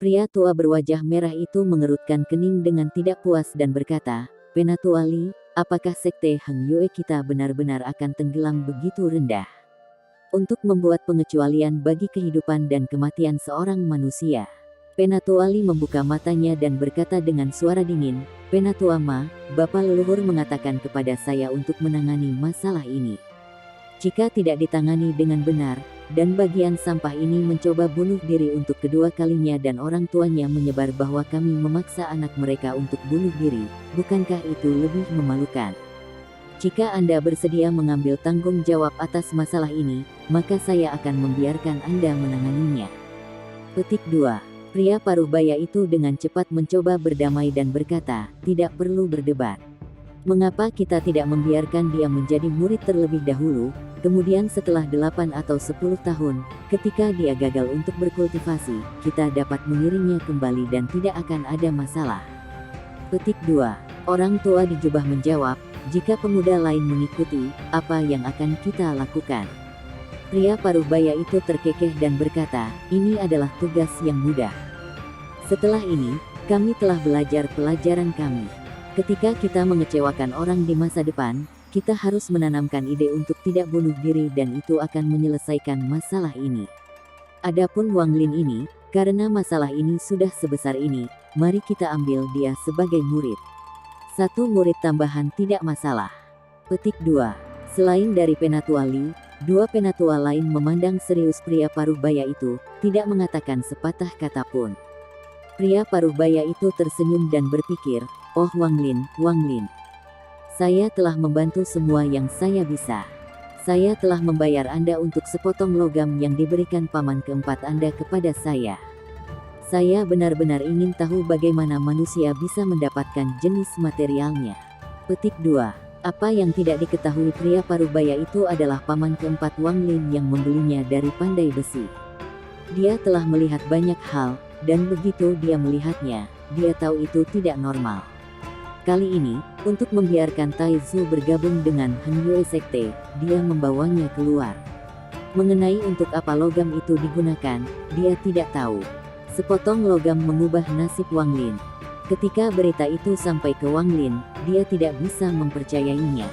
Pria tua berwajah merah itu mengerutkan kening dengan tidak puas dan berkata, "Penatua Li, apakah sekte Heng Yue kita benar-benar akan tenggelam begitu rendah? Untuk membuat pengecualian bagi kehidupan dan kematian seorang manusia." Penatua Li membuka matanya dan berkata dengan suara dingin, "Penatua Ma, Bapak leluhur mengatakan kepada saya untuk menangani masalah ini. Jika tidak ditangani dengan benar, dan bagian sampah ini mencoba bunuh diri untuk kedua kalinya dan orang tuanya menyebar bahwa kami memaksa anak mereka untuk bunuh diri, bukankah itu lebih memalukan? Jika Anda bersedia mengambil tanggung jawab atas masalah ini, maka saya akan membiarkan Anda menanganinya." Petik 2. Pria paruh baya itu dengan cepat mencoba berdamai dan berkata, "Tidak perlu berdebat. Mengapa kita tidak membiarkan dia menjadi murid terlebih dahulu, kemudian setelah 8 atau 10 tahun, ketika dia gagal untuk berkultivasi, kita dapat mengiringnya kembali dan tidak akan ada masalah." Petik 2. Orang tua di jubah menjawab, "Jika pemuda lain mengikuti, apa yang akan kita lakukan?" Pria paruh baya itu terkekeh dan berkata, "Ini adalah tugas yang mudah. Setelah ini, kami telah belajar pelajaran kami. Ketika kita mengecewakan orang di masa depan, kita harus menanamkan ide untuk tidak bunuh diri dan itu akan menyelesaikan masalah ini. Adapun Wang Lin ini, karena masalah ini sudah sebesar ini, mari kita ambil dia sebagai murid. Satu murid tambahan tidak masalah." Petik 2. Selain dari Penatua Li, dua penatua lain memandang serius pria paruh baya itu, tidak mengatakan sepatah kata pun. Pria paruh baya itu tersenyum dan berpikir, "Oh Wang Lin, saya telah membantu semua yang saya bisa. Saya telah membayar Anda untuk sepotong logam yang diberikan paman keempat Anda kepada saya. Saya benar-benar ingin tahu bagaimana manusia bisa mendapatkan jenis materialnya." Petik 2. Apa yang tidak diketahui pria paruh baya itu adalah paman keempat Wang Lin yang membelinya dari Pandai Besi. Dia telah melihat banyak hal, dan begitu dia melihatnya, dia tahu itu tidak normal. Kali ini, untuk membiarkan Tai Zu bergabung dengan Heng Yue Sekte, dia membawanya keluar. Mengenai untuk apa logam itu digunakan, dia tidak tahu. Sepotong logam mengubah nasib Wang Lin. Ketika berita itu sampai ke Wang Lin, dia tidak bisa mempercayainya.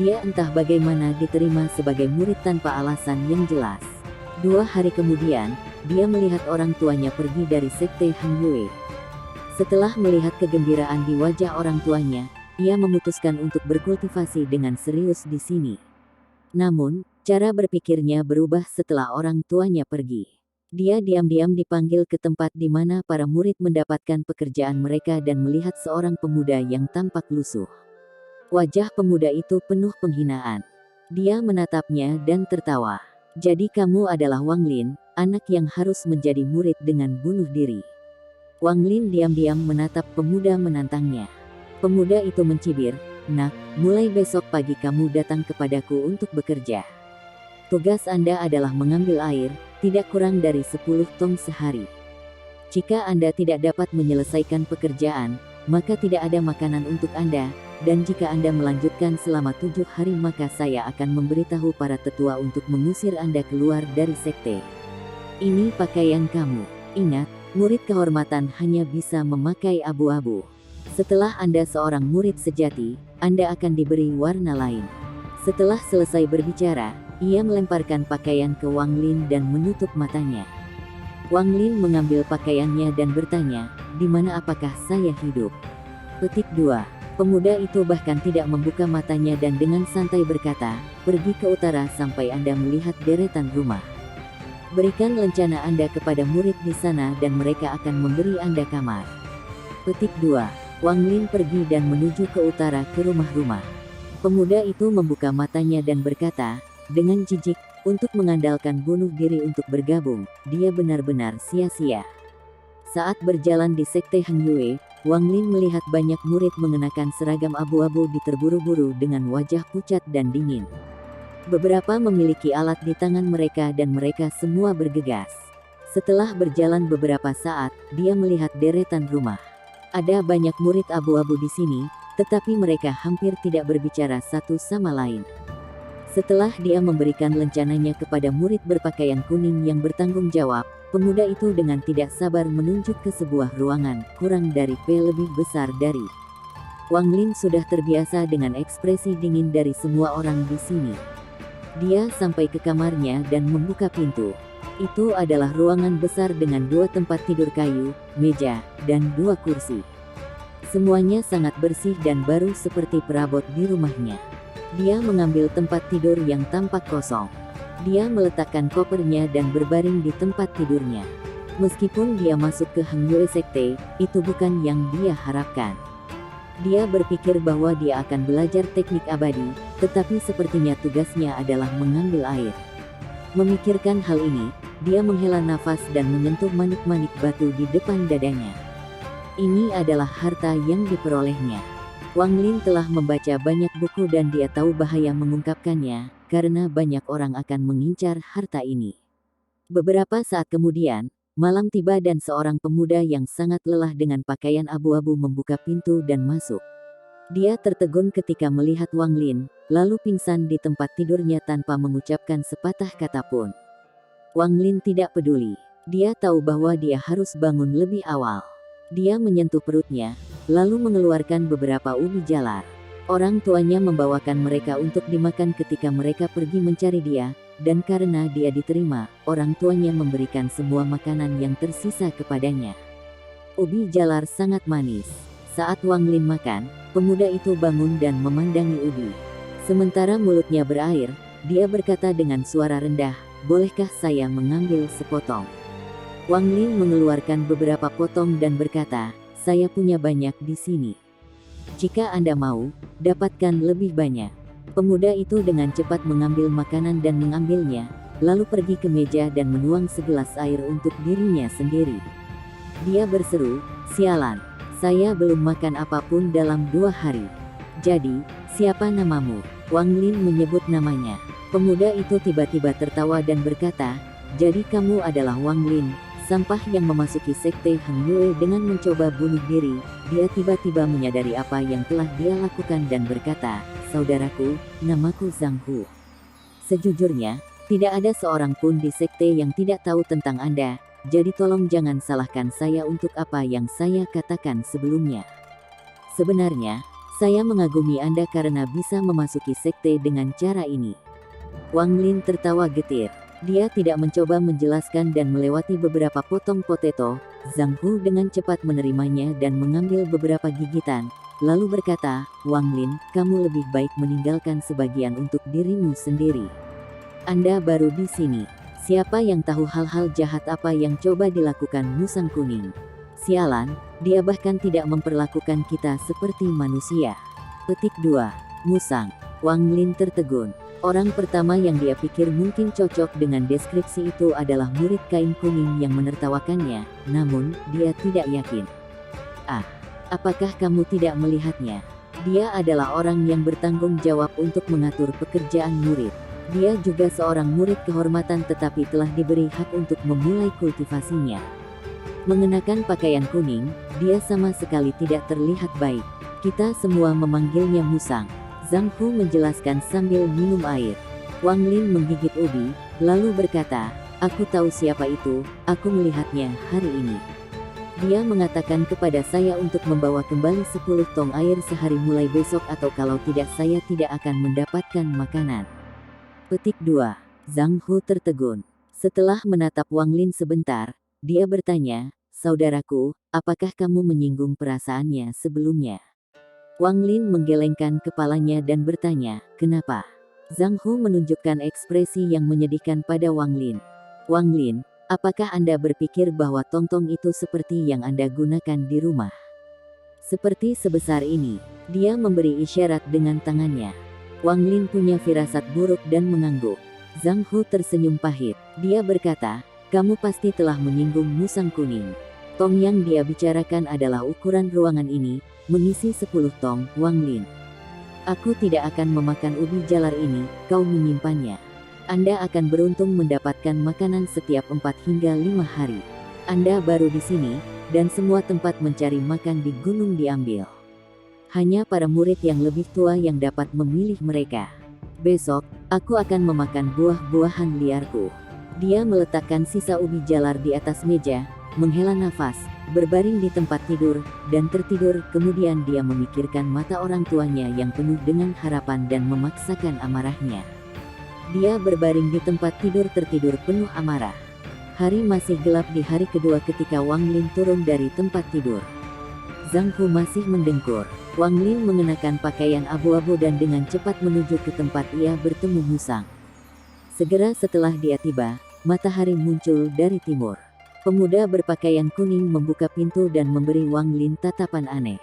Dia entah bagaimana diterima sebagai murid tanpa alasan yang jelas. 2 hari kemudian, dia melihat orang tuanya pergi dari sekte Heng Yue. Setelah melihat kegembiraan di wajah orang tuanya, ia memutuskan untuk berkultivasi dengan serius di sini. Namun, cara berpikirnya berubah setelah orang tuanya pergi. Dia diam-diam dipanggil ke tempat di mana para murid mendapatkan pekerjaan mereka dan melihat seorang pemuda yang tampak lusuh. Wajah pemuda itu penuh penghinaan. Dia menatapnya dan tertawa. "Jadi kamu adalah Wang Lin, anak yang harus menjadi murid dengan bunuh diri." Wang Lin diam-diam menatap pemuda menantangnya. Pemuda itu mencibir, "Nak, mulai besok pagi kamu datang kepadaku untuk bekerja. Tugas Anda adalah mengambil air, tidak kurang dari 10 tong sehari. Jika Anda tidak dapat menyelesaikan pekerjaan, maka tidak ada makanan untuk Anda, dan jika Anda melanjutkan selama 7 hari maka saya akan memberitahu para tetua untuk mengusir Anda keluar dari sekte. Ini pakaian kamu. Ingat, murid kehormatan hanya bisa memakai abu-abu. Setelah Anda seorang murid sejati, Anda akan diberi warna lain." Setelah selesai berbicara, ia melemparkan pakaian ke Wang Lin dan menutup matanya. Wang Lin mengambil pakaiannya dan bertanya, "Di mana apakah saya hidup?" Petik 2. Pemuda itu bahkan tidak membuka matanya dan dengan santai berkata, "Pergi ke utara sampai Anda melihat deretan rumah. Berikan lencana Anda kepada murid di sana dan mereka akan memberi Anda kamar." Petik 2. Wang Lin pergi dan menuju ke utara ke rumah-rumah. Pemuda itu membuka matanya dan berkata, dengan jijik, untuk mengandalkan bunuh diri untuk bergabung, dia benar-benar sia-sia. Saat berjalan di sekte Heng Yue, Wang Lin melihat banyak murid mengenakan seragam abu-abu diterburu-buru dengan wajah pucat dan dingin. Beberapa memiliki alat di tangan mereka dan mereka semua bergegas. Setelah berjalan beberapa saat, dia melihat deretan rumah. Ada banyak murid abu-abu di sini, tetapi mereka hampir tidak berbicara satu sama lain. Setelah dia memberikan lencananya kepada murid berpakaian kuning yang bertanggung jawab, pemuda itu dengan tidak sabar menunjuk ke sebuah ruangan, kurang dari P lebih besar dari. Wang Lin sudah terbiasa dengan ekspresi dingin dari semua orang di sini. Dia sampai ke kamarnya dan membuka pintu. Itu adalah ruangan besar dengan 2 tempat tidur kayu, meja, dan 2 kursi. Semuanya sangat bersih dan baru seperti perabot di rumahnya. Dia mengambil tempat tidur yang tampak kosong. Dia meletakkan kopernya dan berbaring di tempat tidurnya. Meskipun dia masuk ke Heng Yue Sekte, itu bukan yang dia harapkan. Dia berpikir bahwa dia akan belajar teknik abadi, tetapi sepertinya tugasnya adalah mengambil air. Memikirkan hal ini, dia menghela nafas dan menyentuh manik-manik batu di depan dadanya. Ini adalah harta yang diperolehnya. Wang Lin telah membaca banyak buku dan dia tahu bahaya mengungkapkannya, karena banyak orang akan mengincar harta ini. Beberapa saat kemudian, malam tiba dan seorang pemuda yang sangat lelah dengan pakaian abu-abu membuka pintu dan masuk. Dia tertegun ketika melihat Wang Lin, lalu pingsan di tempat tidurnya tanpa mengucapkan sepatah kata pun. Wang Lin tidak peduli. Dia tahu bahwa dia harus bangun lebih awal. Dia menyentuh perutnya, lalu mengeluarkan beberapa ubi jalar. Orang tuanya membawakan mereka untuk dimakan ketika mereka pergi mencari dia, dan karena dia diterima, orang tuanya memberikan semua makanan yang tersisa kepadanya. Ubi jalar sangat manis. Saat Wang Lin makan, pemuda itu bangun dan memandangi ubi. Sementara mulutnya berair, dia berkata dengan suara rendah, "Bolehkah saya mengambil sepotong?" Wang Lin mengeluarkan beberapa potong dan berkata, "Saya punya banyak di sini. Jika Anda mau, dapatkan lebih banyak." Pemuda itu dengan cepat mengambil makanan dan mengambilnya, lalu pergi ke meja dan menuang segelas air untuk dirinya sendiri. Dia berseru, "Sialan, saya belum makan apapun dalam 2 hari. Jadi, siapa namamu?" Wang Lin menyebut namanya. Pemuda itu tiba-tiba tertawa dan berkata, "Jadi kamu adalah Wang Lin, sampah yang memasuki sekte Heng Yue dengan mencoba bunuh diri." Dia tiba-tiba menyadari apa yang telah dia lakukan dan berkata, "Saudaraku, namaku Zhang Hu. Sejujurnya, tidak ada seorang pun di sekte yang tidak tahu tentang Anda, jadi tolong jangan salahkan saya untuk apa yang saya katakan sebelumnya. Sebenarnya, saya mengagumi Anda karena bisa memasuki sekte dengan cara ini." Wang Lin tertawa getir. Dia tidak mencoba menjelaskan dan melewati beberapa potong potato. Zhang Hu dengan cepat menerimanya dan mengambil beberapa gigitan, lalu berkata, "Wang Lin, kamu lebih baik meninggalkan sebagian untuk dirimu sendiri. Anda baru di sini. Siapa yang tahu hal-hal jahat apa yang coba dilakukan Musang Kuning? Sialan, dia bahkan tidak memperlakukan kita seperti manusia." Petik 2. Musang. Wang Lin tertegun. Orang pertama yang dia pikir mungkin cocok dengan deskripsi itu adalah murid kain kuning yang menertawakannya, namun, dia tidak yakin. "Ah, apakah kamu tidak melihatnya? Dia adalah orang yang bertanggung jawab untuk mengatur pekerjaan murid. Dia juga seorang murid kehormatan tetapi telah diberi hak untuk memulai kultivasinya. Mengenakan pakaian kuning, dia sama sekali tidak terlihat baik. Kita semua memanggilnya Musang." Zhang Hu menjelaskan sambil minum air. Wang Lin menggigit ubi, lalu berkata, "Aku tahu siapa itu, aku melihatnya hari ini. Dia mengatakan kepada saya untuk membawa kembali 10 tong air sehari mulai besok atau kalau tidak saya tidak akan mendapatkan makanan." Petik 2. Zhang Hu tertegun. Setelah menatap Wang Lin sebentar, dia bertanya, "Saudaraku, apakah kamu menyinggung perasaannya sebelumnya?" Wang Lin menggelengkan kepalanya dan bertanya, "Kenapa?" Zhang Hu menunjukkan ekspresi yang menyedihkan pada Wang Lin. "Wang Lin, apakah Anda berpikir bahwa tong-tong itu seperti yang Anda gunakan di rumah? Seperti sebesar ini." Dia memberi isyarat dengan tangannya. Wang Lin punya firasat buruk dan mengangguk. Zhang Hu tersenyum pahit. Dia berkata, "Kamu pasti telah menyinggung Musang Kuning. Tong yang dia bicarakan adalah ukuran ruangan ini, mengisi 10 tong, Wang Lin. Aku tidak akan memakan ubi jalar ini, kau menyimpannya. Anda akan beruntung mendapatkan makanan setiap 4 hingga 5 hari. Anda baru di sini, dan semua tempat mencari makan di gunung diambil. Hanya para murid yang lebih tua yang dapat memilih mereka. Besok, Aku akan memakan buah-buahan liarku. Dia meletakkan sisa ubi jalar di atas meja, menghela nafas, berbaring di tempat tidur, dan tertidur. Kemudian dia memikirkan mata orang tuanya yang penuh dengan harapan dan memaksakan amarahnya. Dia berbaring di tempat tidur tertidur penuh amarah. Hari masih gelap di hari kedua ketika Wang Lin turun dari tempat tidur. Zhang Hu masih mendengkur. Wang Lin mengenakan pakaian abu-abu dan dengan cepat menuju ke tempat ia bertemu Musang. Segera setelah dia tiba, matahari muncul dari timur. Pemuda berpakaian kuning membuka pintu dan memberi Wang Lin tatapan aneh.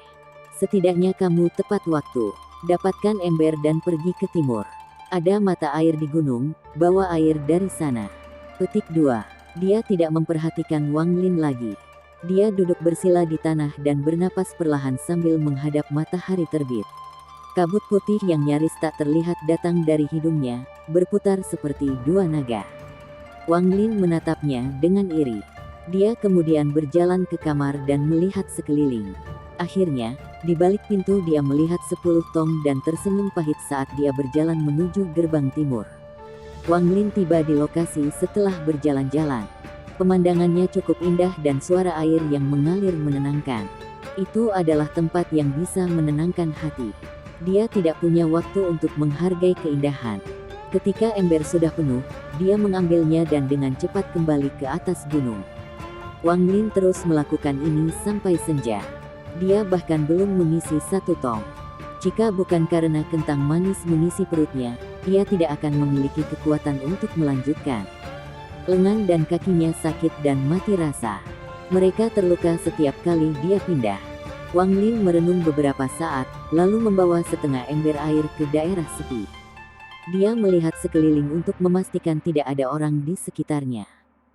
Setidaknya kamu tepat waktu. Dapatkan ember dan pergi ke timur. Ada mata air di gunung, bawa air dari sana. Petik 2. Dia tidak memperhatikan Wang Lin lagi. Dia duduk bersila di tanah dan bernapas perlahan sambil menghadap matahari terbit. Kabut putih yang nyaris tak terlihat datang dari hidungnya, berputar seperti dua naga. Wang Lin menatapnya dengan iri. Dia kemudian berjalan ke kamar dan melihat sekeliling. Akhirnya, di balik pintu dia melihat 10 tong dan tersenyum pahit saat dia berjalan menuju gerbang timur. Wang Lin tiba di lokasi setelah berjalan-jalan. Pemandangannya cukup indah dan suara air yang mengalir menenangkan. Itu adalah tempat yang bisa menenangkan hati. Dia tidak punya waktu untuk menghargai keindahan. Ketika ember sudah penuh, dia mengambilnya dan dengan cepat kembali ke atas gunung. Wang Lin terus melakukan ini sampai senja. Dia bahkan belum mengisi 1 tong. Jika bukan karena kentang manis mengisi perutnya, ia tidak akan memiliki kekuatan untuk melanjutkan. Lengan dan kakinya sakit dan mati rasa. Mereka terluka setiap kali dia pindah. Wang Lin merenung beberapa saat, lalu membawa setengah ember air ke daerah sepi. Dia melihat sekeliling untuk memastikan tidak ada orang di sekitarnya.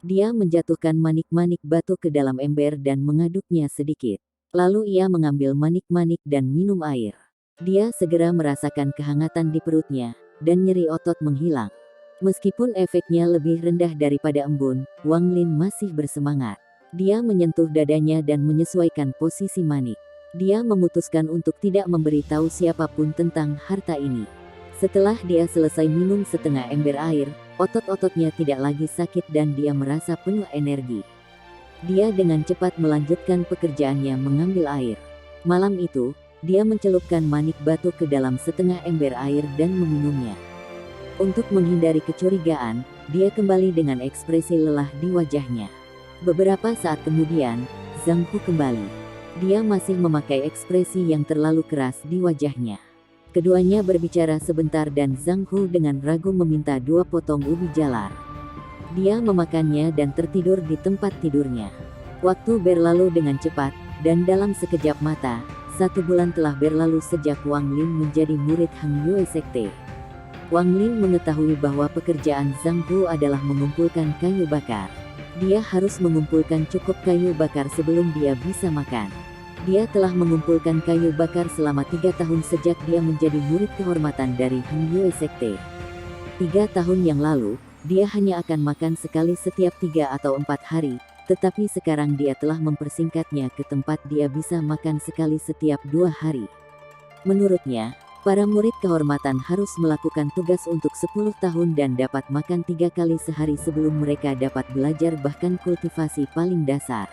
Dia menjatuhkan manik-manik batu ke dalam ember dan mengaduknya sedikit. Lalu ia mengambil manik-manik dan minum air. Dia segera merasakan kehangatan di perutnya, dan nyeri otot menghilang. Meskipun efeknya lebih rendah daripada embun, Wang Lin masih bersemangat. Dia menyentuh dadanya dan menyesuaikan posisi manik. Dia memutuskan untuk tidak memberitahu siapapun tentang harta ini. Setelah dia selesai minum setengah ember air, otot-ototnya tidak lagi sakit dan dia merasa penuh energi. Dia dengan cepat melanjutkan pekerjaannya mengambil air. Malam itu, dia mencelupkan manik batu ke dalam setengah ember air dan meminumnya. Untuk menghindari kecurigaan, dia kembali dengan ekspresi lelah di wajahnya. Beberapa saat kemudian, Zhang Hu kembali. Dia masih memakai ekspresi yang terlalu keras di wajahnya. Keduanya berbicara sebentar dan Zhang Hu dengan ragu meminta 2 potong ubi jalar. Dia memakannya dan tertidur di tempat tidurnya. Waktu berlalu dengan cepat, dan dalam sekejap mata, 1 bulan telah berlalu sejak Wang Lin menjadi murid Heng Yue Sekte. Wang Lin mengetahui bahwa pekerjaan Zhang Hu adalah mengumpulkan kayu bakar. Dia harus mengumpulkan cukup kayu bakar sebelum dia bisa makan. Dia telah mengumpulkan kayu bakar selama 3 tahun sejak dia menjadi murid kehormatan dari Heng Yue Sekte. 3 tahun yang lalu, dia hanya akan makan sekali setiap 3 atau 4 hari, tetapi sekarang dia telah mempersingkatnya ke tempat dia bisa makan sekali setiap 2 hari. Menurutnya, para murid kehormatan harus melakukan tugas untuk 10 tahun dan dapat makan 3 kali sehari sebelum mereka dapat belajar bahkan kultivasi paling dasar.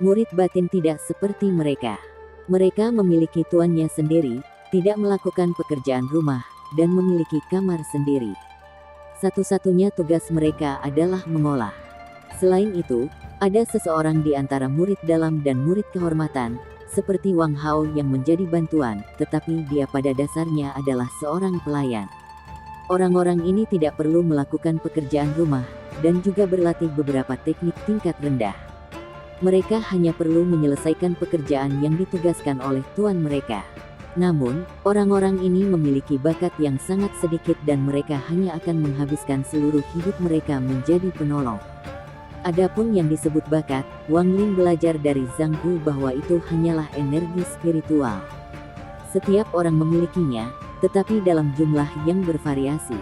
Murid batin tidak seperti mereka. Mereka memiliki tuannya sendiri, tidak melakukan pekerjaan rumah, dan memiliki kamar sendiri. Satu-satunya tugas mereka adalah mengolah. Selain itu, ada seseorang di antara murid dalam dan murid kehormatan, seperti Wang Hao yang menjadi bantuan, tetapi dia pada dasarnya adalah seorang pelayan. Orang-orang ini tidak perlu melakukan pekerjaan rumah, dan juga berlatih beberapa teknik tingkat rendah. Mereka hanya perlu menyelesaikan pekerjaan yang ditugaskan oleh tuan mereka. Namun, orang-orang ini memiliki bakat yang sangat sedikit dan mereka hanya akan menghabiskan seluruh hidup mereka menjadi penolong. Adapun yang disebut bakat, Wang Lin belajar dari Zhang Hu bahwa itu hanyalah energi spiritual. Setiap orang memilikinya, tetapi dalam jumlah yang bervariasi.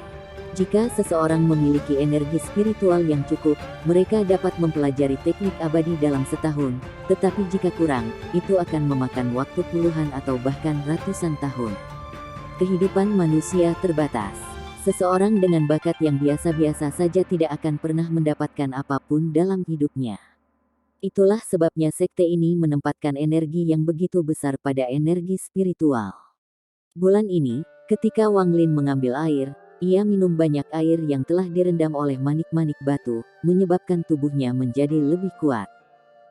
Jika seseorang memiliki energi spiritual yang cukup, mereka dapat mempelajari teknik abadi dalam setahun, tetapi jika kurang, itu akan memakan waktu puluhan atau bahkan ratusan tahun. Kehidupan manusia terbatas. Seseorang dengan bakat yang biasa-biasa saja tidak akan pernah mendapatkan apapun dalam hidupnya. Itulah sebabnya sekte ini menempatkan energi yang begitu besar pada energi spiritual. Bulan ini, ketika Wang Lin mengambil air, ia minum banyak air yang telah direndam oleh manik-manik batu, menyebabkan tubuhnya menjadi lebih kuat.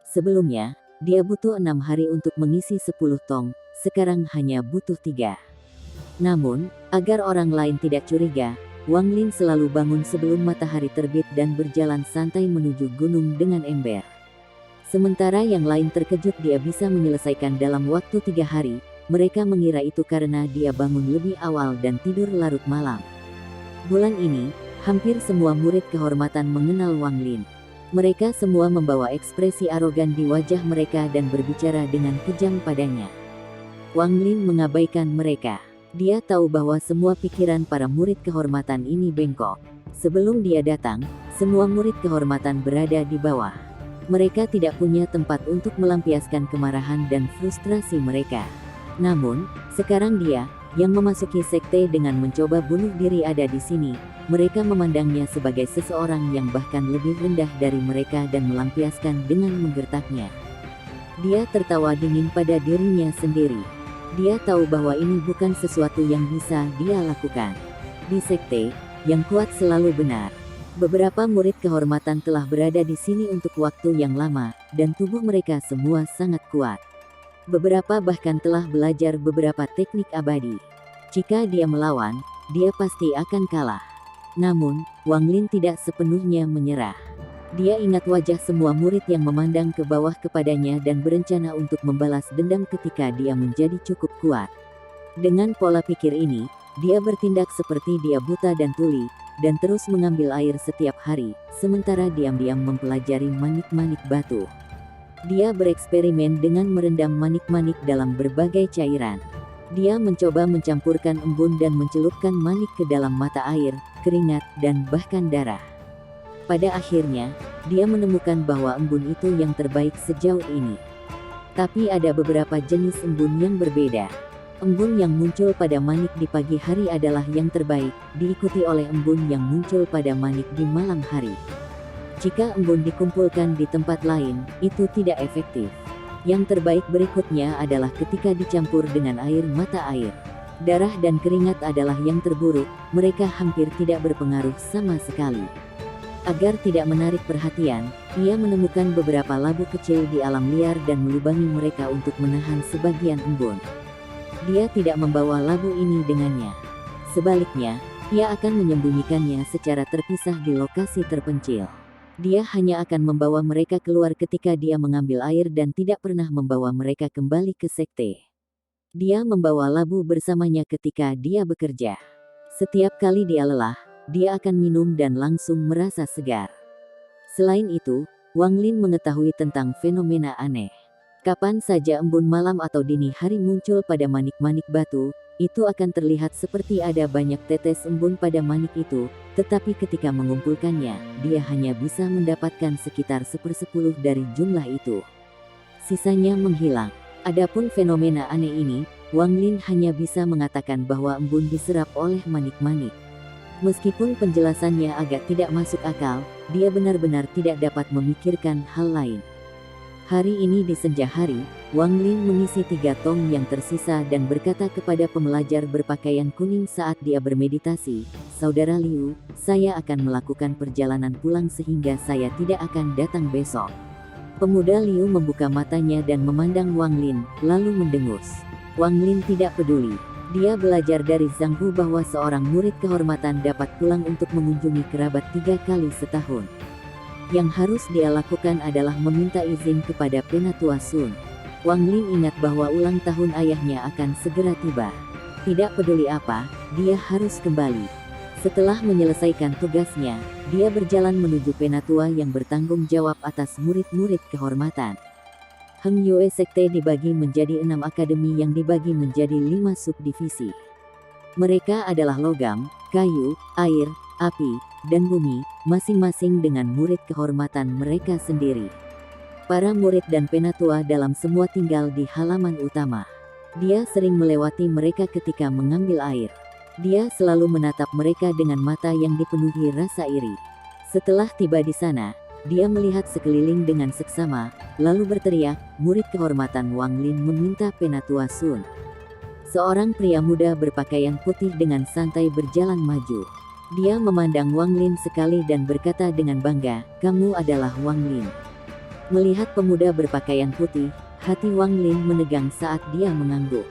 Sebelumnya, dia butuh 6 hari untuk mengisi 10 tong, sekarang hanya butuh 3. Namun, agar orang lain tidak curiga, Wang Lin selalu bangun sebelum matahari terbit dan berjalan santai menuju gunung dengan ember. Sementara yang lain terkejut dia bisa menyelesaikan dalam waktu 3 hari, mereka mengira itu karena dia bangun lebih awal dan tidur larut malam. Bulan ini, hampir semua murid kehormatan mengenal Wang Lin. Mereka semua membawa ekspresi arogan di wajah mereka dan berbicara dengan kejam padanya. Wang Lin mengabaikan mereka. Dia tahu bahwa semua pikiran para murid kehormatan ini bengkok. Sebelum dia datang, semua murid kehormatan berada di bawah. Mereka tidak punya tempat untuk melampiaskan kemarahan dan frustrasi mereka. Namun, sekarang dia, yang memasuki sekte dengan mencoba bunuh diri ada di sini, mereka memandangnya sebagai seseorang yang bahkan lebih rendah dari mereka dan melampiaskan dengan menggertaknya. Dia tertawa dingin pada dirinya sendiri. Dia tahu bahwa ini bukan sesuatu yang bisa dia lakukan. Di sekte, yang kuat selalu benar. Beberapa murid kehormatan telah berada di sini untuk waktu yang lama, dan tubuh mereka semua sangat kuat. Beberapa bahkan telah belajar beberapa teknik abadi. Jika dia melawan, dia pasti akan kalah. Namun, Wang Lin tidak sepenuhnya menyerah. Dia ingat wajah semua murid yang memandang ke bawah kepadanya dan berencana untuk membalas dendam ketika dia menjadi cukup kuat. Dengan pola pikir ini, dia bertindak seperti dia buta dan tuli, dan terus mengambil air setiap hari, sementara diam-diam mempelajari manik-manik batu. Dia bereksperimen dengan merendam manik-manik dalam berbagai cairan. Dia mencoba mencampurkan embun dan mencelupkan manik ke dalam mata air, keringat, dan bahkan darah. Pada akhirnya, dia menemukan bahwa embun itu yang terbaik sejauh ini. Tapi ada beberapa jenis embun yang berbeda. Embun yang muncul pada manik di pagi hari adalah yang terbaik, diikuti oleh embun yang muncul pada manik di malam hari. Jika embun dikumpulkan di tempat lain, itu tidak efektif. Yang terbaik berikutnya adalah ketika dicampur dengan air mata air. Darah dan keringat adalah yang terburuk, mereka hampir tidak berpengaruh sama sekali. Agar tidak menarik perhatian, ia menemukan beberapa labu kecil di alam liar dan melubangi mereka untuk menahan sebagian embun. Dia tidak membawa labu ini dengannya. Sebaliknya, ia akan menyembunyikannya secara terpisah di lokasi terpencil. Dia hanya akan membawa mereka keluar ketika dia mengambil air dan tidak pernah membawa mereka kembali ke sekte. Dia membawa labu bersamanya ketika dia bekerja. Setiap kali dia lelah, dia akan minum dan langsung merasa segar. Selain itu, Wang Lin mengetahui tentang fenomena aneh. Kapan saja embun malam atau dini hari muncul pada manik-manik batu, itu akan terlihat seperti ada banyak tetes embun pada manik itu, tetapi ketika mengumpulkannya, dia hanya bisa mendapatkan sekitar 1/10 dari jumlah itu. Sisanya menghilang. Adapun fenomena aneh ini, Wang Lin hanya bisa mengatakan bahwa embun diserap oleh manik-manik. Meskipun penjelasannya agak tidak masuk akal, dia benar-benar tidak dapat memikirkan hal lain. Hari ini di senja hari, Wang Lin mengisi 3 tong yang tersisa dan berkata kepada pembelajar berpakaian kuning saat dia bermeditasi, "Saudara Liu, saya akan melakukan perjalanan pulang sehingga saya tidak akan datang besok." Pemuda Liu membuka matanya dan memandang Wang Lin, lalu mendengus. Wang Lin tidak peduli. Dia belajar dari Zhang Hu bahwa seorang murid kehormatan dapat pulang untuk mengunjungi kerabat 3 kali setahun. Yang harus dia lakukan adalah meminta izin kepada Penatua Sun. Wang Lin ingat bahwa ulang tahun ayahnya akan segera tiba. Tidak peduli apa, dia harus kembali. Setelah menyelesaikan tugasnya, dia berjalan menuju Penatua yang bertanggung jawab atas murid-murid kehormatan. Heng Yue Sekte dibagi menjadi 6 akademi yang dibagi menjadi 5 subdivisi. Mereka adalah logam, kayu, air, api, dan bumi, masing-masing dengan murid kehormatan mereka sendiri. Para murid dan penatua dalam semua tinggal di halaman utama. Dia sering melewati mereka ketika mengambil air. Dia selalu menatap mereka dengan mata yang dipenuhi rasa iri. Setelah tiba di sana, dia melihat sekeliling dengan seksama, lalu berteriak, "Murid kehormatan Wang Lin meminta Penatua Sun." Seorang pria muda berpakaian putih dengan santai berjalan maju. Dia memandang Wang Lin sekali dan berkata dengan bangga, "Kamu adalah Wang Lin." Melihat pemuda berpakaian putih, hati Wang Lin menegang saat dia mengangguk.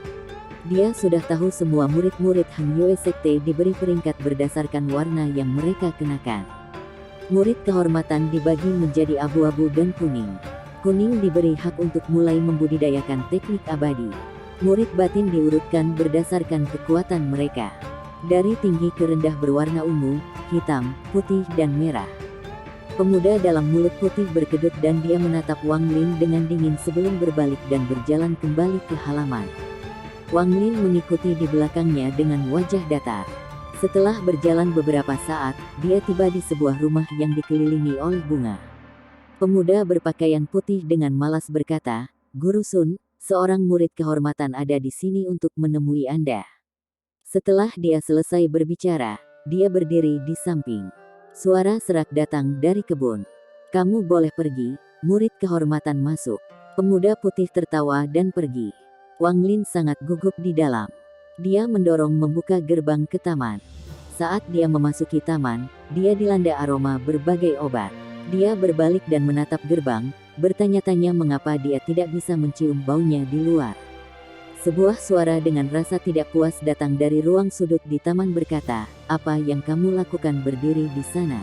Dia sudah tahu semua murid-murid Han Yue Sekte diberi peringkat berdasarkan warna yang mereka kenakan. Murid kehormatan dibagi menjadi abu-abu dan kuning. Kuning diberi hak untuk mulai membudidayakan teknik abadi. Murid batin diurutkan berdasarkan kekuatan mereka. Dari tinggi ke rendah berwarna ungu, hitam, putih dan merah. Pemuda dalam mulut putih berkedut dan dia menatap Wang Lin dengan dingin sebelum berbalik dan berjalan kembali ke halaman. Wang Lin mengikuti di belakangnya dengan wajah datar. Setelah berjalan beberapa saat, dia tiba di sebuah rumah yang dikelilingi oleh bunga. Pemuda berpakaian putih dengan malas berkata, "Guru Sun, seorang murid kehormatan ada di sini untuk menemui Anda." Setelah dia selesai berbicara, dia berdiri di samping. Suara serak datang dari kebun. "Kamu boleh pergi." Murid kehormatan masuk. Pemuda putih tertawa dan pergi. Wang Lin sangat gugup di dalam. Dia mendorong membuka gerbang ke taman. Saat dia memasuki taman, dia dilanda aroma berbagai obat. Dia berbalik dan menatap gerbang, bertanya-tanya mengapa dia tidak bisa mencium baunya di luar. Sebuah suara dengan rasa tidak puas datang dari ruang sudut di taman berkata, "Apa yang kamu lakukan berdiri di sana?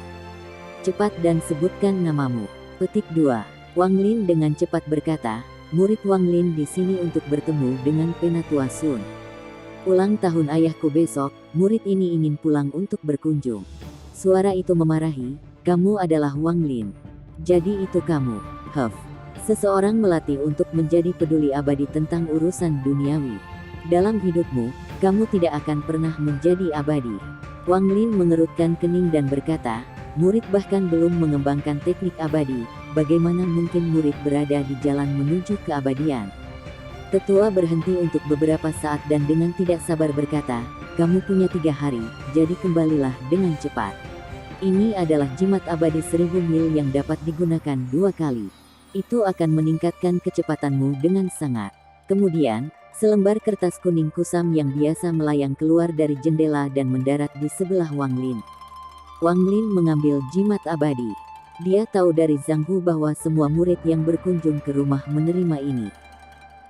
Cepat dan sebutkan namamu." Petik 2. Wang Lin dengan cepat berkata, "Murid Wang Lin di sini untuk bertemu dengan Penatua Sun. Ulang tahun ayahku besok, murid ini ingin pulang untuk berkunjung." Suara itu memarahi, "Kamu adalah Wang Lin. Jadi itu kamu." Seseorang melatih untuk menjadi peduli abadi tentang urusan duniawi. Dalam hidupmu, kamu tidak akan pernah menjadi abadi. Wang Lin mengerutkan kening dan berkata, "Murid bahkan belum mengembangkan teknik abadi, bagaimana mungkin murid berada di jalan menuju keabadian?" Tetua berhenti untuk beberapa saat dan dengan tidak sabar berkata, "Kamu punya 3 hari, jadi kembalilah dengan cepat. Ini adalah jimat abadi 1000 mil yang dapat digunakan 2 kali. Itu akan meningkatkan kecepatanmu dengan sangat." Kemudian, selembar kertas kuning kusam yang biasa melayang keluar dari jendela dan mendarat di sebelah Wang Lin. Wang Lin mengambil jimat abadi. Dia tahu dari Zhang Hu bahwa semua murid yang berkunjung ke rumah menerima ini.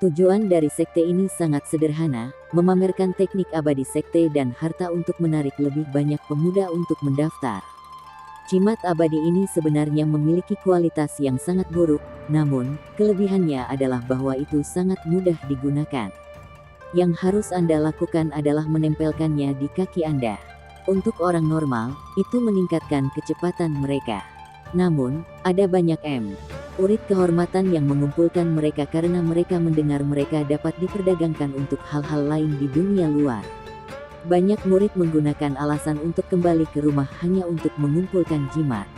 Tujuan dari sekte ini sangat sederhana, memamerkan teknik abadi sekte dan harta untuk menarik lebih banyak pemuda untuk mendaftar. Jimat abadi ini sebenarnya memiliki kualitas yang sangat buruk, namun, kelebihannya adalah bahwa itu sangat mudah digunakan. Yang harus Anda lakukan adalah menempelkannya di kaki Anda. Untuk orang normal, itu meningkatkan kecepatan mereka. Namun, ada banyak murid kehormatan yang mengumpulkan mereka karena mereka mendengar mereka dapat diperdagangkan untuk hal-hal lain di dunia luar. Banyak murid menggunakan alasan untuk kembali ke rumah hanya untuk mengumpulkan jimat.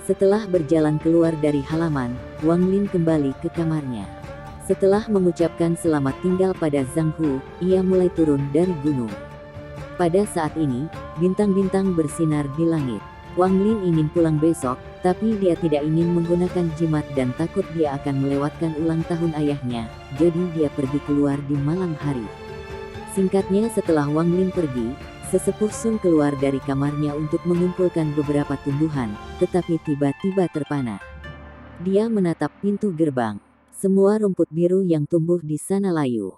Setelah berjalan keluar dari halaman, Wang Lin kembali ke kamarnya. Setelah mengucapkan selamat tinggal pada Zhang Hu, ia mulai turun dari gunung. Pada saat ini, bintang-bintang bersinar di langit. Wang Lin ingin pulang besok, tapi dia tidak ingin menggunakan jimat dan takut dia akan melewatkan ulang tahun ayahnya, jadi dia pergi keluar di malam hari. Singkatnya setelah Wang Lin pergi, sesepuh Sun keluar dari kamarnya untuk mengumpulkan beberapa tumbuhan, tetapi tiba-tiba terpana. Dia menatap pintu gerbang. Semua rumput biru yang tumbuh di sana layu.